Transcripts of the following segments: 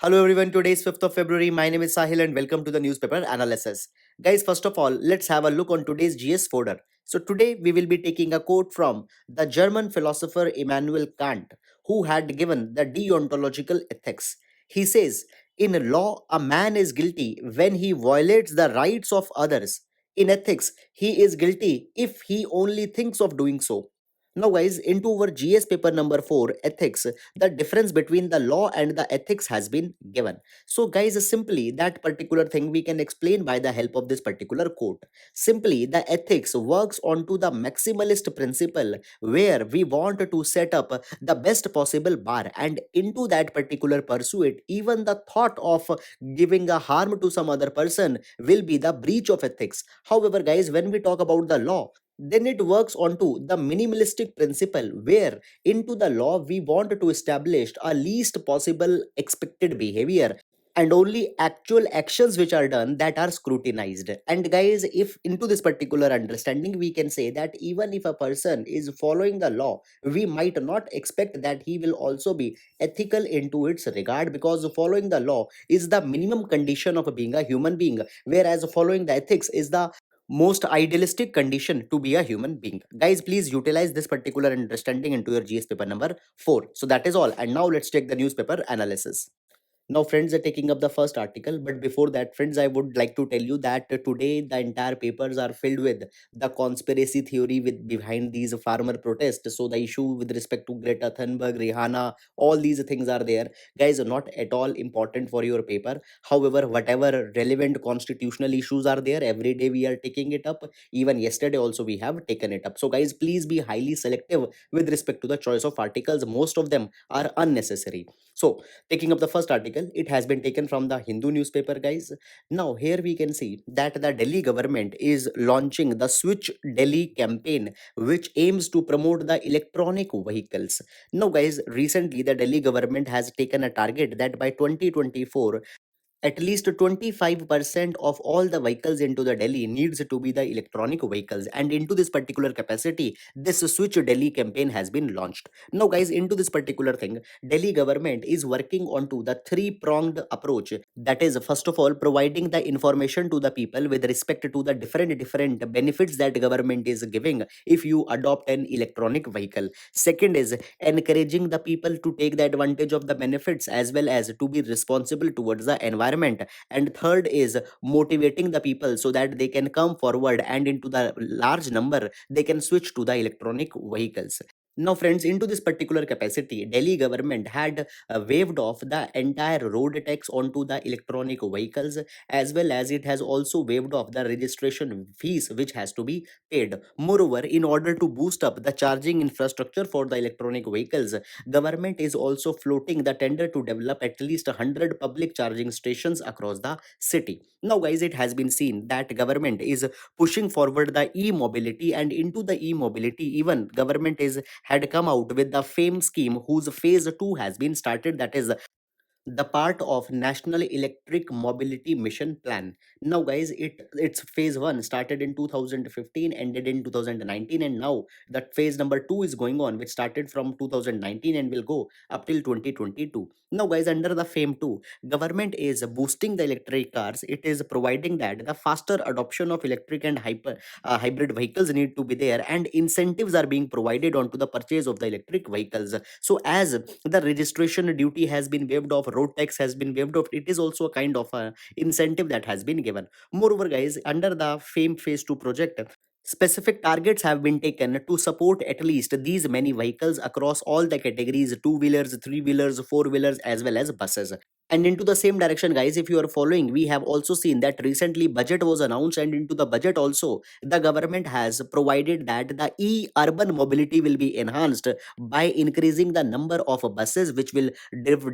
Hello everyone, today is 5th of February. My name is Sahil and welcome to the newspaper analysis. Guys, first of all, let's have a look on today's GS folder. So today we will be taking a quote from the German philosopher Immanuel Kant, who had given the deontological ethics. He says, in law, a man is guilty when he violates the rights of others. In ethics, he is guilty if he only thinks of doing so. Now, guys, into our GS paper number 4, ethics, the difference between the law and the ethics has been given. So guys, simply that particular thing we can explain by the help of this particular quote. Simply the ethics works onto the maximalist principle where we want to set up the best possible bar, and into that particular pursuit even the thought of giving a harm to some other person will be the breach of ethics. However guys, when we talk about the law, then it works onto the minimalistic principle where into the law we want to establish a least possible expected behavior and only actual actions which are done that are scrutinized. And guys, if into this particular understanding we can say that even if a person is following the law, we might not expect that he will also be ethical into its regard, because following the law is the minimum condition of being a human being, whereas following the ethics is the most idealistic condition to be a human being. Guys, please utilize this particular understanding into your GS paper number 4. So that is all. And now let's take the newspaper analysis. Now, friends are taking up the first article, but before that, friends, I would like to tell you that today the entire papers are filled with the conspiracy theory with behind these farmer protests. So the issue with respect to Greta Thunberg, Rihanna, all these things are there. Guys, are not at all important for your paper. However, whatever relevant constitutional issues are there, every day we are taking it up. Even yesterday also we have taken it up. So guys, please be highly selective with respect to the choice of articles. Most of them are unnecessary. So taking up the first article, it has been taken from the Hindu newspaper, guys. Now here we can see that the Delhi government is launching the Switch Delhi campaign, which aims to promote the electronic vehicles. Now guys, recently the Delhi government has taken a target that by 2024 at least 25% of all the vehicles into the Delhi needs to be the electronic vehicles, and into this particular capacity this Switch Delhi campaign has been launched. Now guys, into this particular thing, Delhi government is working onto the three pronged approach. That is, first of all, providing the information to the people with respect to the different benefits that government is giving if you adopt an electronic vehicle. Second is encouraging the people to take the advantage of the benefits as well as to be responsible towards the environment. And third is motivating the people so that they can come forward and into the large number they can switch to the electronic vehicles. Now friends, into this particular capacity, Delhi government had waived off the entire road tax onto the electronic vehicles, as well as it has also waived off the registration fees which has to be paid. Moreover, in order to boost up the charging infrastructure for the electronic vehicles, government is also floating the tender to develop at least 100 public charging stations across the city. Now guys, it has been seen that government is pushing forward the e-mobility, and into the e-mobility even government is had come out with the FAME scheme whose phase 2 has been started, that is the part of National Electric Mobility Mission Plan. Now guys, its phase 1 started in 2015, ended in 2019, and now that phase number 2 is going on, which started from 2019 and will go up till 2022. Now guys, under the FAME 2, government is boosting the electric cars. It is providing that the faster adoption of electric and hybrid vehicles need to be there, and incentives are being provided onto the purchase of the electric vehicles. So as the registration duty has been waived off, road tax has been waived off, it is also a kind of a incentive that has been given. Moreover guys, under the FAME phase 2 project, specific targets have been taken to support at least these many vehicles across all the categories: two wheelers, three wheelers, four wheelers, as well as buses. And into the same direction guys, if you are following, we have also seen that recently budget was announced, and into the budget also the government has provided that the e-urban mobility will be enhanced by increasing the number of buses which will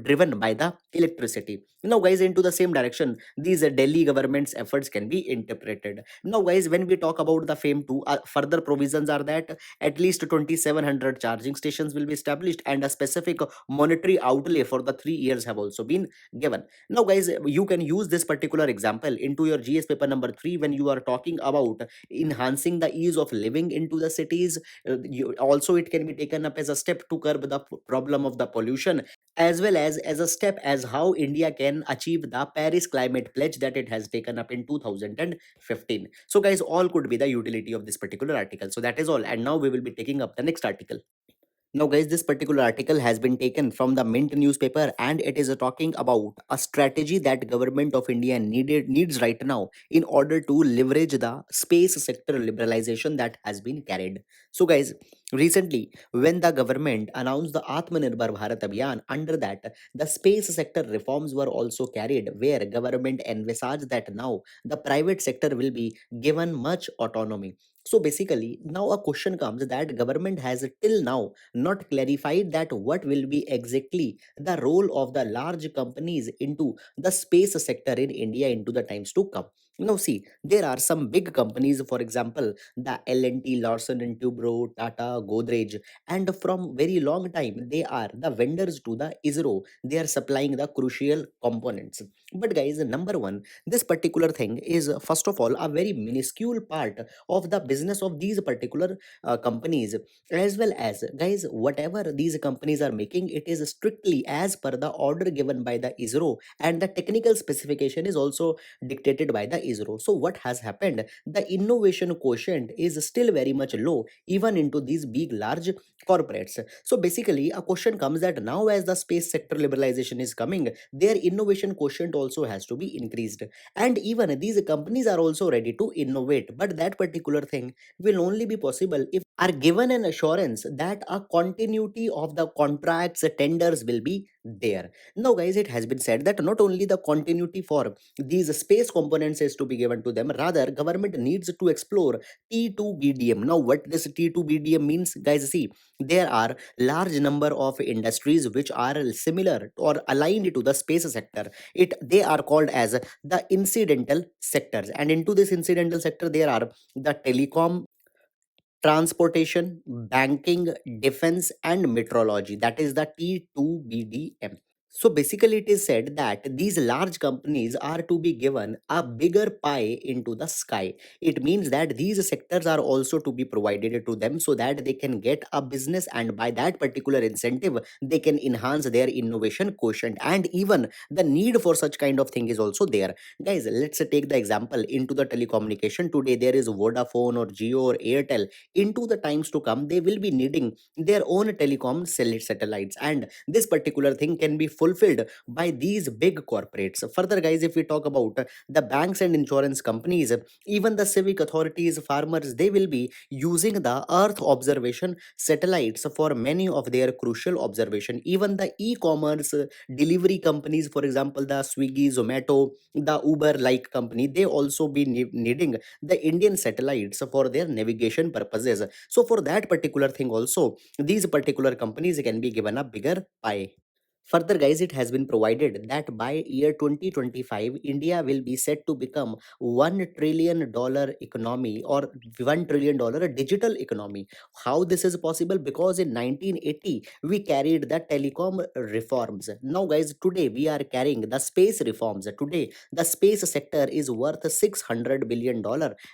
driven by the electricity. Now guys, into the same direction these Delhi government's efforts can be interpreted. Now guys, when we talk about the FAME 2, further provisions are that at least 2700 charging stations will be established, and a specific monetary outlay for the 3 years have also been given. Now guys, you can use this particular example into your GS paper number 3 when you are talking about enhancing the ease of living into the cities. Also it can be taken up as a step to curb the problem of the pollution, as well as a step as how India can achieve the Paris climate pledge that it has taken up in 2015. So guys, all could be the utility of this particular article. So that is all, and now we will be taking up the next article. Now, guys, this particular article has been taken from the Mint newspaper, and it is talking about a strategy that government of India needs right now in order to leverage the space sector liberalization that has been carried. So, guys, recently when the government announced the Atmanirbhar Bharat Abhiyan, under that the space sector reforms were also carried, where government envisaged that now the private sector will be given much autonomy. So basically, now a question comes that government has till now not clarified that what will be exactly the role of the large companies into the space sector in India into the times to come. Now see, there are some big companies, for example, the L&T, Larsen and Toubro, Tata, Godrej, and from very long time they are the vendors to the ISRO. They are supplying the crucial components. But guys, number one, this particular thing is first of all a very minuscule part of the business of these particular companies, as well as guys, whatever these companies are making, it is strictly as per the order given by the ISRO, and the technical specification is also dictated by the ISRO. So what has happened, the innovation quotient is still very much low even into these big large corporates. So basically a question comes that now as the space sector liberalization is coming, their innovation quotient also has to be increased, and even these companies are also ready to innovate, but that particular thing will only be possible if are given an assurance that a continuity of the contracts tenders will be there. Now guys, it has been said that not only the continuity for these space components is to be given to them, rather government needs to explore T2BDM. Now what this T2BDM means, guys, see, there are large number of industries which are similar or aligned to the space sector. It They are called as the incidental sectors, and into this incidental sector there are the telecom, transportation, banking, defense, and metrology. That is the T2BDM. So basically, it is said that these large companies are to be given a bigger pie into the sky. It means that these sectors are also to be provided to them so that they can get a business, and by that particular incentive, they can enhance their innovation quotient. And even the need for such kind of thing is also there. Guys, let's take the example into the telecommunication. Today, there is Vodafone or Geo or Airtel. Into the times to come, they will be needing their own telecom satellites, and this particular thing can be fulfilled by these big corporates. Further guys, if we talk about the banks and insurance companies, even the civic authorities, farmers, they will be using the earth observation satellites for many of their crucial observation. Even the e-commerce delivery companies, for example the Swiggy, Zomato, the Uber like company, they also be needing the Indian satellites for their navigation purposes. So for that particular thing also, these particular companies can be given a bigger pie. Further, guys, it has been provided that by year 2025, India will be set to become $1 trillion economy, or $1 trillion digital economy. How this is possible? Because in 1980 we carried the telecom reforms. Now, guys, today we are carrying the space reforms. Today, the space sector is worth $600 billion,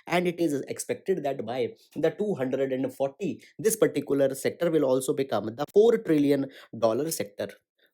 and it is expected that by the 240, this particular sector will also become the $4 trillion sector.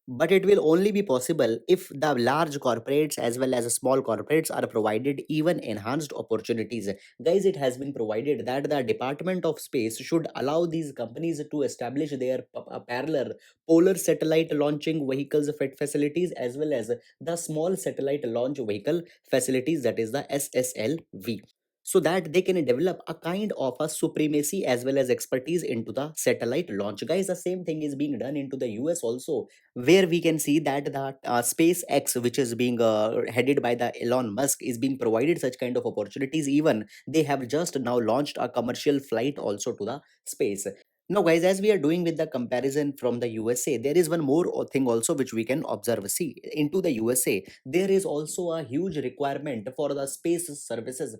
But it will only be possible if the large corporates as well as small corporates are provided even enhanced opportunities. Guys, it has been provided that the Department of Space should allow these companies to establish their parallel polar satellite launching vehicles facilities, as well as the small satellite launch vehicle facilities, that is the SSLV, so that they can develop a kind of a supremacy as well as expertise into the satellite launch. Guys, the same thing is being done into the US also, where we can see that the SpaceX, which is being headed by the Elon Musk, is being provided such kind of opportunities. Even they have just now launched a commercial flight also to the space. Now, guys, as we are doing with the comparison from the USA, there is one more thing also which we can observe. See, into the USA, there is also a huge requirement for the space services.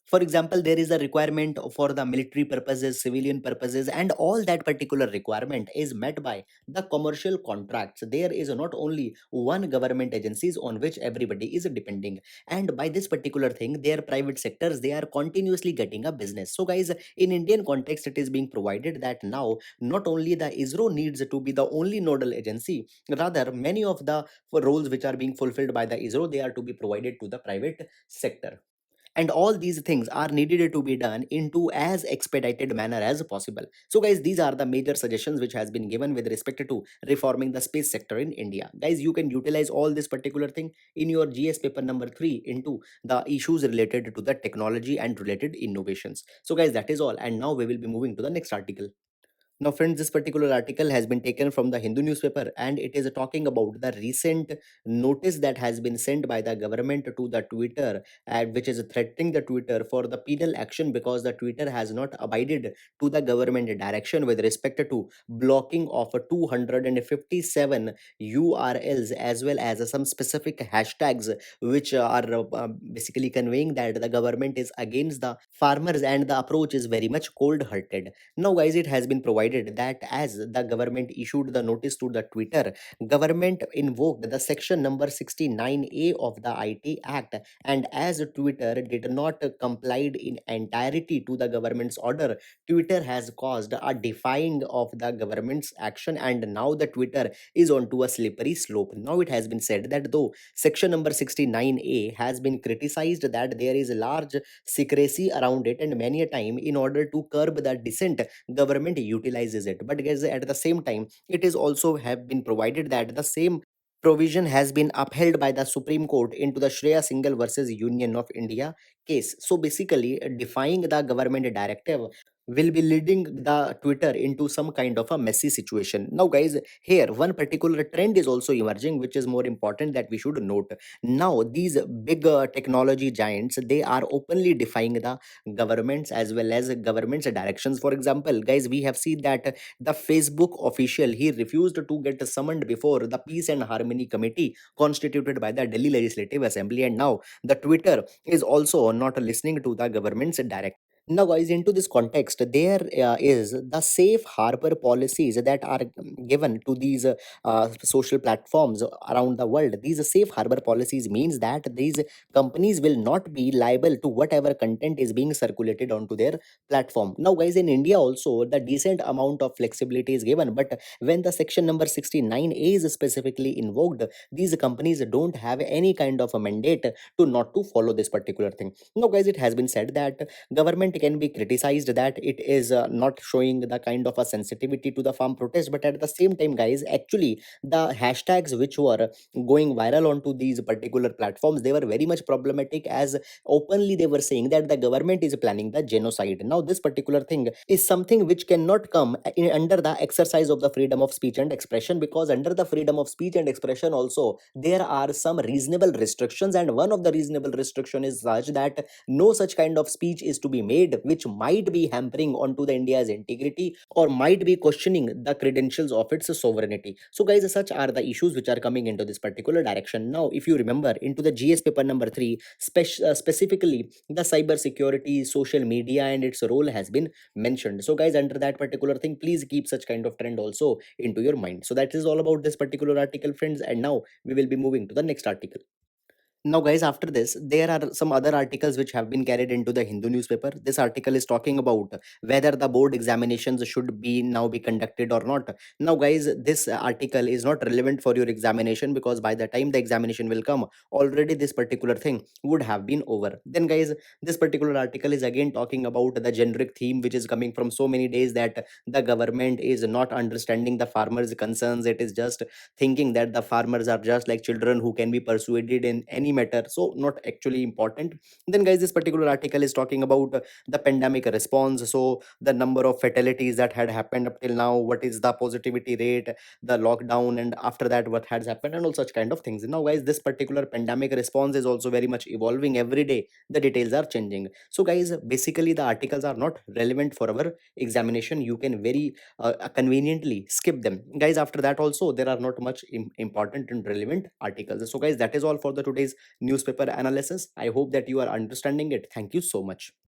For example, there is a requirement for the military purposes, civilian purposes, and all that particular requirement is met by the commercial contracts. There is not only one government agencies on which everybody is depending, and by this particular thing, their private sectors, they are continuously getting a business. So guys, in Indian context, it is being provided that now not only the ISRO needs to be the only nodal agency, rather many of the roles which are being fulfilled by the ISRO, they are to be provided to the private sector, and all these things are needed to be done into as expedited manner as possible. So guys, these are the major suggestions which has been given with respect to reforming the space sector in India. Guys, you can utilize all this particular thing in your GS paper number 3 into the issues related to the technology and related innovations. So guys, that is all, and now we will be moving to the next article. Now, friends, this particular article has been taken from the Hindu newspaper, and it is talking about the recent notice that has been sent by the government to the Twitter, and which is threatening the Twitter for the penal action because the Twitter has not abided to the government direction with respect to blocking of 257 URLs as well as some specific hashtags which are basically conveying that the government is against the farmers and the approach is very much cold hearted. Now, guys, it has been provided that as the government issued the notice to the Twitter, government invoked the section number 69A of the IT Act, and as Twitter did not complied in entirety to the government's order, Twitter has caused a defying of the government's action, and now the Twitter is onto a slippery slope. Now it has been said that though section number 69A has been criticized that there is large secrecy around it, and many a time in order to curb the dissent, government utilizes it, but guys, at the same time, it is also have been provided that the same provision has been upheld by the Supreme Court into the Shreya Singhal versus Union of India case. So basically, defying the government directive will be leading the Twitter into some kind of a messy situation. Now, guys, here one particular trend is also emerging, which is more important that we should note. Now, these big technology giants, they are openly defying the governments as well as government's directions. For example, guys, we have seen that the Facebook official, he refused to get summoned before the Peace and Harmony Committee constituted by the Delhi Legislative Assembly, and now the Twitter is also not listening to the government's direct. Now, guys, into this context, there is the safe harbor policies that are given to these social platforms around the world. These safe harbor policies means that these companies will not be liable to whatever content is being circulated onto their platform. Now, guys, in India also the decent amount of flexibility is given, but when the section number 69A is specifically invoked, these companies don't have any kind of a mandate to not to follow this particular thing. Now, guys, it has been said that government can be criticized that it is not showing the kind of a sensitivity to the farm protest, but at the same time, guys, actually the hashtags which were going viral onto these particular platforms, they were very much problematic, as openly they were saying that the government is planning the genocide. Now, this particular thing is something which cannot come under the exercise of the freedom of speech and expression, because under the freedom of speech and expression also there are some reasonable restrictions, and one of the reasonable restriction is such that no such kind of speech is to be made which might be hampering onto the India's integrity or might be questioning the credentials of its sovereignty. So, guys, such are the issues which are coming into this particular direction. Now, if you remember, into the GS paper number 3, specifically the cyber security, social media, and its role has been mentioned. So, guys, under that particular thing, please keep such kind of trend also into your mind. So, that is all about this particular article, friends. And now we will be moving to the next article. Now, guys, after this, there are some other articles which have been carried into the Hindu newspaper. This article is talking about whether the board examinations should be now be conducted or not. Now, guys, this article is not relevant for your examination, because by the time the examination will come, already this particular thing would have been over. Then, guys, this particular article is again talking about the generic theme which is coming from so many days, that the government is not understanding the farmers' concerns. It is just thinking that the farmers are just like children who can be persuaded in any matter, so not actually important. Then, guys, this particular article is talking about the pandemic response, so the number of fatalities that had happened up till now, what is the positivity rate, the lockdown, and after that what has happened, and all such kind of things. Now, guys, this particular pandemic response is also very much evolving every day. The details are changing. So, guys, basically the articles are not relevant for our examination. You can very conveniently skip them, guys. After that also there are not much important and relevant articles. So, guys, that is all for the today's newspaper analysis. I hope that you are understanding it. Thank you so much.